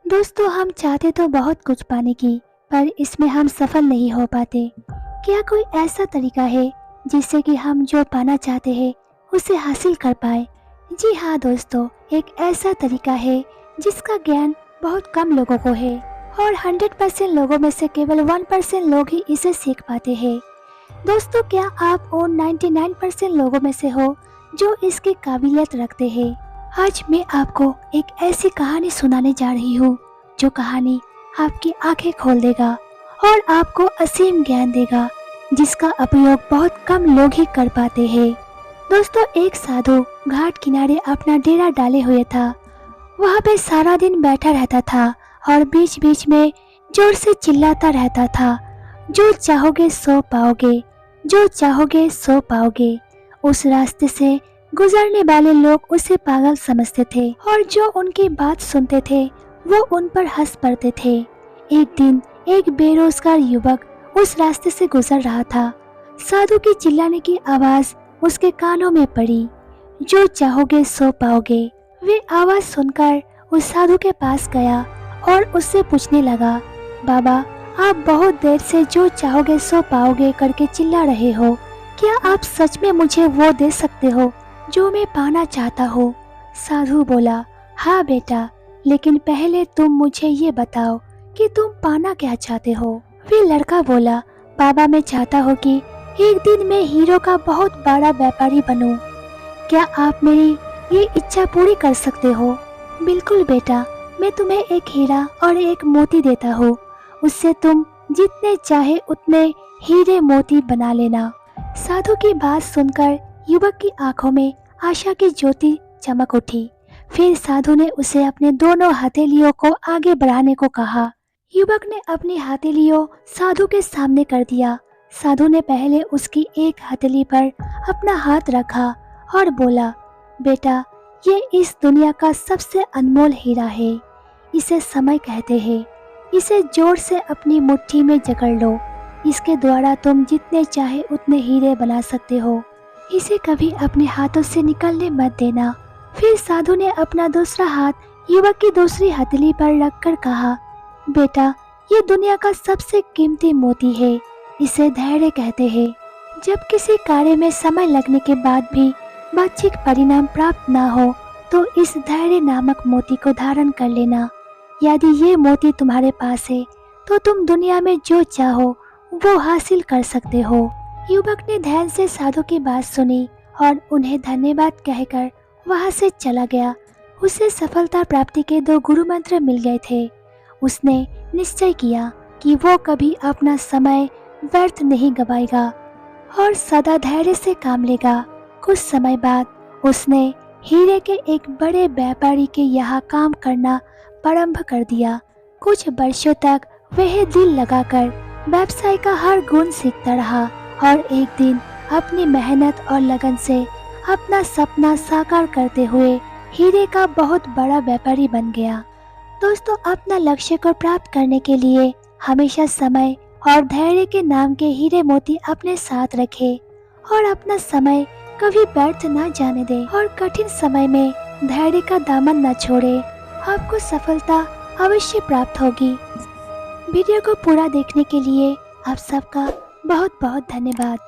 दोस्तों, हम चाहते तो बहुत कुछ पाने की, पर इसमें हम सफल नहीं हो पाते। क्या कोई ऐसा तरीका है जिससे कि हम जो पाना चाहते हैं उसे हासिल कर पाए? जी हाँ दोस्तों, एक ऐसा तरीका है जिसका ज्ञान बहुत कम लोगों को है और 100% लोगों में से केवल 1% लोग ही इसे सीख पाते हैं। दोस्तों, क्या आप उन 99% लोगों में से हो जो इसकी काबिलियत रखते हैं? आज मैं आपको एक ऐसी कहानी सुनाने जा रही हूँ जो कहानी आपकी आंखें खोल देगा और आपको असीम ज्ञान देगा जिसका उपयोग बहुत कम लोग ही कर पाते हैं। दोस्तों, एक साधु घाट किनारे अपना डेरा डाले हुए था। वहाँ पे सारा दिन बैठा रहता था और बीच बीच में जोर से चिल्लाता रहता था, जो चाहोगे सो पाओगे, जो चाहोगे सो पाओगे। उस रास्ते से गुजरने वाले लोग उसे पागल समझते थे और जो उनकी बात सुनते थे वो उन पर हंस पड़ते थे। एक दिन एक बेरोजगार युवक उस रास्ते से गुजर रहा था। साधु की चिल्लाने की आवाज उसके कानों में पड़ी, जो चाहोगे सो पाओगे। वे आवाज सुनकर उस साधु के पास गया और उससे पूछने लगा, बाबा, आप बहुत देर से जो चाहोगे सो पाओगे करके चिल्ला रहे हो, क्या आप सच में मुझे वो दे सकते हो जो मैं पाना चाहता हूँ? साधु बोला, हाँ बेटा, लेकिन पहले तुम मुझे ये बताओ कि तुम पाना क्या चाहते हो। फिर लड़का बोला, बाबा, मैं चाहता हूँ कि एक दिन मैं हीरो का बहुत बड़ा व्यापारी बनूं। क्या आप मेरी ये इच्छा पूरी कर सकते हो? बिल्कुल बेटा, मैं तुम्हें एक हीरा और एक मोती देता हूँ। उससे तुम जितने चाहे उतने हीरे मोती बना लेना। साधु की बात सुनकर युवक की आंखों में आशा की ज्योति चमक उठी। फिर साधु ने उसे अपने दोनों हथेलियों को आगे बढ़ाने को कहा। युवक ने अपनी हथेलियों साधु के सामने कर दिया। साधु ने पहले उसकी एक हथेली पर अपना हाथ रखा और बोला, बेटा, ये इस दुनिया का सबसे अनमोल हीरा है। इसे समय कहते हैं। इसे जोर से अपनी मुट्ठी में जकड़ लो। इसके द्वारा तुम जितने चाहे उतने हीरे बना सकते हो। इसे कभी अपने हाथों से निकलने मत देना। फिर साधु ने अपना दूसरा हाथ युवक की दूसरी हथेली पर रखकर कहा, बेटा, ये दुनिया का सबसे कीमती मोती है। इसे धैर्य कहते हैं। जब किसी कार्य में समय लगने के बाद भी वांछित परिणाम प्राप्त ना हो तो इस धैर्य नामक मोती को धारण कर लेना। यदि ये मोती तुम्हारे पास है तो तुम दुनिया में जो चाहो वो हासिल कर सकते हो। युवक ने ध्यान से साधु की बात सुनी और उन्हें धन्यवाद कहकर वहां से चला गया। उसे सफलता प्राप्ति के 2 गुरु मंत्र मिल गए थे। उसने निश्चय किया कि वो कभी अपना समय व्यर्थ नहीं गवाएगा और सदा धैर्य से काम लेगा। कुछ समय बाद उसने हीरे के एक बड़े व्यापारी के यहाँ काम करना प्रारंभ कर दिया। कुछ वर्षों तक वह दिल लगाकर व्यवसाय का हर गुण सीखता रहा और एक दिन अपनी मेहनत और लगन से अपना सपना साकार करते हुए हीरे का बहुत बड़ा व्यापारी बन गया। दोस्तों, अपना लक्ष्य को प्राप्त करने के लिए हमेशा समय और धैर्य के नाम के हीरे मोती अपने साथ रखें और अपना समय कभी व्यर्थ न जाने दें और कठिन समय में धैर्य का दामन न छोड़े। आपको सफलता अवश्य प्राप्त होगी। वीडियो को पूरा देखने के लिए आप सबका बहुत बहुत धन्यवाद।